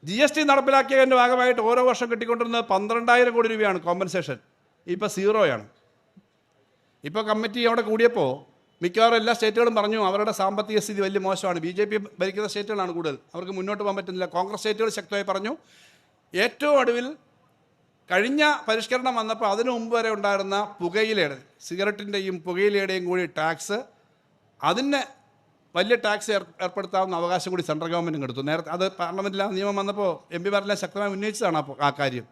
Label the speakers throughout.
Speaker 1: GST നടപ്പിലാക്കിയതിൻ്റെ ഭാഗമായിട്ട് ഓരോ വർഷം കിട്ടിക്കൊണ്ടിരുന്നത് 12,000 കോടി രൂപയാണ് കോമ്പൻസേഷൻ. ഇപ്പോൾ സീറോയാണ്. ഇപ്പോൾ കമ്മിറ്റി അവിടെ കൂടിയപ്പോൾ മിക്കവാറും എല്ലാ സ്റ്റേറ്റുകളും പറഞ്ഞു അവരുടെ സാമ്പത്തിക സ്ഥിതി വലിയ മോശമാണ്. BJP ഭരിക്കുന്ന സ്റ്റേറ്റുകളാണ് കൂടുതൽ, അവർക്ക് മുന്നോട്ട് പോകാൻ പറ്റുന്നില്ല. കോൺഗ്രസ് സ്റ്റേറ്റുകൾ ശക്തമായി പറഞ്ഞു. ഏറ്റവും ഒടുവിൽ കഴിഞ്ഞ പരിഷ്കരണം വന്നപ്പോൾ അതിനു മുമ്പ് വരെ ഉണ്ടായിരുന്ന പുകയിലയുടെ, സിഗരറ്റിൻ്റെയും പുകയിലയുടെയും കൂടി ടാക്സ്, അതിന് വലിയ ടാക്സ് ഏർപ്പെടുത്താവുന്ന അവകാശം കൂടി സെൻട്രൽ ഗവൺമെൻറ്റും എടുത്തു. നേരത്തെ അത് പാർലമെൻറ്റിൽ നിയമം വന്നപ്പോൾ MP മാരെല്ലാം ശക്തമായി ഉന്നയിച്ചതാണ് ആ കാര്യം.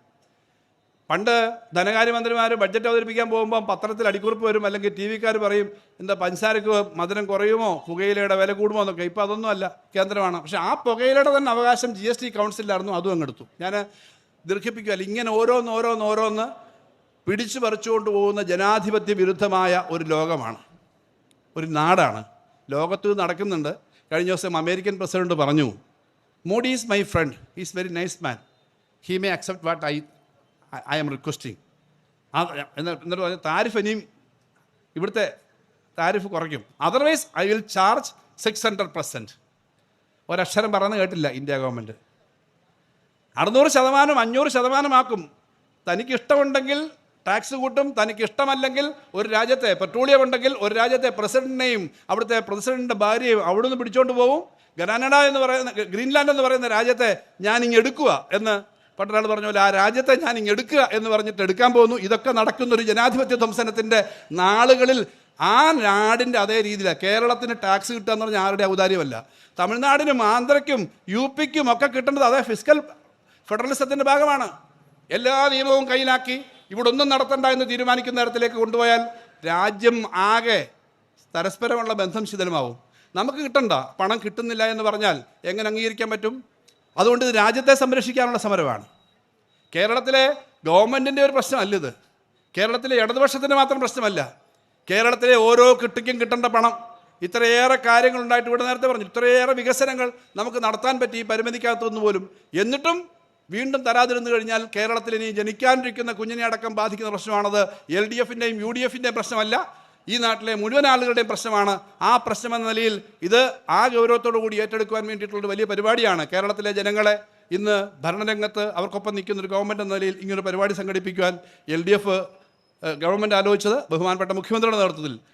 Speaker 1: പണ്ട് ധനകാര്യമന്ത്രിമാർ ബഡ്ജറ്റ് അവതരിപ്പിക്കാൻ പോകുമ്പോൾ പത്രത്തിൽ അടിക്കുറിപ്പ് വരും, അല്ലെങ്കിൽ TV-ക്കാർ പറയും എന്താ പഞ്ചസാരക്ക് മധുരം കുറയുമോ, പുകയിലയുടെ വില കൂടുമോ എന്നൊക്കെ. ഇപ്പോൾ അതൊന്നും അല്ല, കേന്ദ്രമാണ്. പക്ഷേ ആ പുകയിലയുടെ തന്നെ അവകാശം GST കൗൺസിലായിരുന്നു, അതും അങ്ങെടുത്തു. ഞാൻ ദീർഘിപ്പിക്കുകയല്ല. ഇങ്ങനെ ഓരോന്ന് പിടിച്ചു പറിച്ചുകൊണ്ട് പോകുന്ന ജനാധിപത്യ വിരുദ്ധമായ ഒരു ലോകമാണ്, ഒരു നാടാണ്. ലോകത്ത് നടക്കുന്നുണ്ട്. കഴിഞ്ഞ ദിവസം അമേരിക്കൻ പ്രസിഡന്റ് പറഞ്ഞു, Modi is my friend, is very nice man, he may accept what I M requesting. എന്നിട്ട് പറഞ്ഞു താരിഫ് ഇനിയും ഇവിടുത്തെ താരിഫ് കുറയ്ക്കും, അതർവൈസ് ഐ വിൽ ചാർജ് 600%. ഒരക്ഷരം പറഞ്ഞ് കേട്ടില്ല ഇന്ത്യ ഗവൺമെൻറ്. 600%, 500% തനിക്ക് ഇഷ്ടമുണ്ടെങ്കിൽ ടാക്സ് കൂട്ടും, തനിക്ക് ഇഷ്ടമല്ലെങ്കിൽ ഒരു രാജ്യത്തെ പെട്രോളിയം ഉണ്ടെങ്കിൽ ഒരു രാജ്യത്തെ പ്രസിഡന്റിനെയും അവിടുത്തെ പ്രസിഡന്റിൻ്റെ ഭാര്യയും അവിടുന്ന് പിടിച്ചോണ്ട് പോകും. ഗ്രനാഡ എന്ന് പറയുന്ന, ഗ്രീൻലാൻഡ് എന്ന് പറയുന്ന രാജ്യത്തെ ഞാൻ എടുക്കുക എന്ന് പണ്ടൊരാൾ പറഞ്ഞ പോലെ ആ രാജ്യത്തെ ഞാൻ എടുക്കുക എന്ന് പറഞ്ഞിട്ട് എടുക്കാൻ പോകുന്നു. ഇതൊക്കെ നടക്കുന്നൊരു ജനാധിപത്യ ധ്വംസനത്തിൻ്റെ നാളുകളിൽ ആ നാടിൻ്റെ അതേ രീതിയിലാണ്. കേരളത്തിന് ടാക്സ് കിട്ടുക എന്ന് പറഞ്ഞാൽ ആരുടെ ഔദാര്യമല്ല. തമിഴ്നാടിനും ആന്ധ്രയ്ക്കും UP-ക്കും ഒക്കെ കിട്ടേണ്ടത് അതേ ഫിസ്ക്കൽ ഫെഡറലിസത്തിൻ്റെ ഭാഗമാണ്. എല്ലാ നിയമവും കയ്യിലാക്കി ഇവിടെ ഒന്നും നടത്തണ്ട എന്ന് തീരുമാനിക്കുന്ന തരത്തിലേക്ക് കൊണ്ടുപോയാൽ രാജ്യം ആകെ പരസ്പരമുള്ള ബന്ധം ശിഥിലമാവും. നമുക്ക് കിട്ടണ്ട പണം കിട്ടുന്നില്ല എന്ന് പറഞ്ഞാൽ എങ്ങനെ അംഗീകരിക്കാൻ പറ്റും? അതുകൊണ്ട് ഇത് രാജ്യത്തെ സംരക്ഷിക്കാനുള്ള സമരമാണ്. കേരളത്തിലെ ഗവൺമെൻറ്റിൻ്റെ ഒരു പ്രശ്നമല്ലിത്. കേരളത്തിലെ ഇടതുപക്ഷത്തിൻ്റെ മാത്രം പ്രശ്നമല്ല. കേരളത്തിലെ ഓരോ കിട്ടിക്കും കിട്ടേണ്ട പണം, ഇത്രയേറെ കാര്യങ്ങളുണ്ടായിട്ട് ഇവിടെ നേരത്തെ പറഞ്ഞു, ഇത്രയേറെ വികസനങ്ങൾ നമുക്ക് നടത്താൻ പറ്റി ഈ പരിമിതിക്കകത്തുനിന്ന് പോലും. എന്നിട്ടും വീണ്ടും തരാതിരുന്നു കഴിഞ്ഞാൽ കേരളത്തിൽ ഇനി ജനിക്കാനിരിക്കുന്ന കുഞ്ഞിനെ അടക്കം ബാധിക്കുന്ന പ്രശ്നമാണത്. LDF-ൻ്റെയും UDF-ൻ്റെയും പ്രശ്നമല്ല, ഈ നാട്ടിലെ മുഴുവൻ ആളുകളുടെയും പ്രശ്നമാണ്. ആ പ്രശ്നമെന്ന നിലയിൽ ഇത് ആ ഗൗരവത്തോടു കൂടി ഏറ്റെടുക്കുവാൻ വേണ്ടിയിട്ടുള്ളൊരു വലിയ പരിപാടിയാണ്. കേരളത്തിലെ ജനങ്ങളെ ഇന്ന് ഭരണരംഗത്ത് അവർക്കൊപ്പം നിൽക്കുന്നൊരു ഗവൺമെൻറ് എന്ന നിലയിൽ ഇങ്ങനൊരു പരിപാടി സംഘടിപ്പിക്കുവാൻ LDF ഗവൺമെൻറ് ആലോചിച്ചത് ബഹുമാനപ്പെട്ട മുഖ്യമന്ത്രിയുടെ നേതൃത്വത്തിൽ